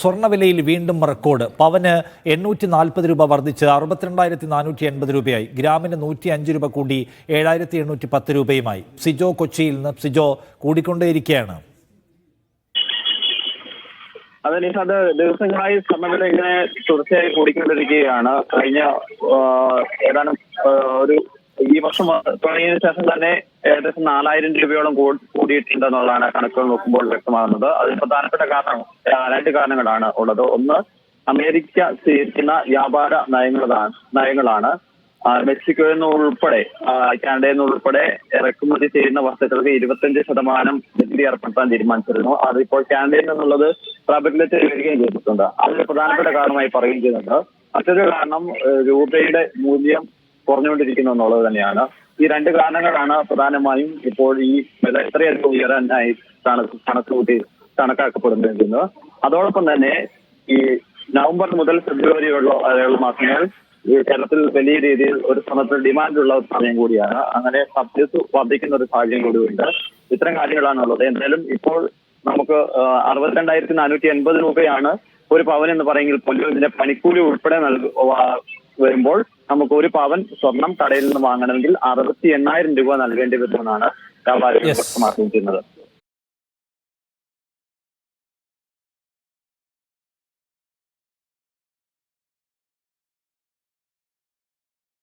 സ്വർണ്ണവിലയിൽ വീണ്ടും റെക്കോർഡ്. പവന് 840 രൂപ വർദ്ധിച്ച് 62,480 രൂപയായി. ഗ്രാമിന് 105 രൂപ കൂടി 7,810 രൂപയുമായി. സിജോ കൊച്ചിയിൽ നിന്ന്. സിജോ, കൂടിക്കൊണ്ടേയിരിക്കുകയാണ്. അത് ദിവസങ്ങളായി സ്വർണ്ണവില ഇങ്ങനെ തുടർച്ചയായി കൂടിക്കൊണ്ടിരിക്കുകയാണ്. കഴിഞ്ഞ ഏതാനും ഈ വർഷം തുടങ്ങിയതിനു ശേഷം തന്നെ ഏകദേശം 4,000 രൂപയോളം കൂടിയിട്ടുണ്ടെന്നുള്ളതാണ് കണക്കുകൾ നോക്കുമ്പോൾ വ്യക്തമാകുന്നത്. അതിന് പ്രധാനപ്പെട്ട രണ്ട് കാരണങ്ങളാണ് ഉള്ളത്. ഒന്ന്, അമേരിക്ക സ്വീകരിക്കുന്ന വ്യാപാര നയങ്ങളാണ്. മെക്സിക്കോയിൽ നിന്ന് ഉൾപ്പെടെ കാനഡയിൽ നിന്ന് ഉൾപ്പെടെ ഇറക്കുമതി ചെയ്യുന്ന വസ്തുക്കൾക്ക് 25% നികുതി ഏർപ്പെടുത്താൻ തീരുമാനിച്ചിരുന്നു. അതിപ്പോൾ കാനഡയിൽ നിന്നുള്ളത് പ്രാബല്യത്തിൽ വരികയും ചെയ്തിട്ടുണ്ട്. അതിന് പ്രധാനപ്പെട്ട കാരണമായി പറയുകയും ചെയ്യുന്നുണ്ട്. മറ്റൊരു കാരണം രൂപയുടെ മൂല്യം കുറഞ്ഞുകൊണ്ടിരിക്കുന്നു എന്നുള്ളത് തന്നെയാണ്. ഈ രണ്ട് കാരണങ്ങളാണ് പ്രധാനമായും ഇപ്പോൾ ഈ വില ഇത്രയധികം ഉയരാനായി കണക്കാക്കപ്പെടുന്നത്. അതോടൊപ്പം തന്നെ ഈ നവംബർ മുതൽ ഫെബ്രുവരി വരെയുള്ള മാസങ്ങൾ കേരളത്തിൽ വലിയ രീതിയിൽ ഒരു സ്വർണ്ണത്തിന് ഡിമാൻഡുള്ള സമയം കൂടിയാണ്. അങ്ങനെ സബ്സിഡീസ് വർദ്ധിക്കുന്ന ഒരു സാഹചര്യം കൂടിയുണ്ട്. ഇത്തരം കാര്യങ്ങളാണുള്ളത്. എന്തായാലും ഇപ്പോൾ നമുക്ക് 62,480 രൂപയാണ് ഒരു പവൻ എന്ന് പറയുമെങ്കിൽ പോലും ഇതിന്റെ പണിക്കൂലി ഉൾപ്പെടെ വരുമ്പോൾ നമുക്ക് ഒരു പവൻ സ്വർണം കടയിൽ നിന്ന് വാങ്ങണമെങ്കിൽ 68,000 രൂപ നൽകേണ്ടി വരുമെന്നാണ് വ്യാപാരികൾ വ്യക്തമാക്കുന്നത്.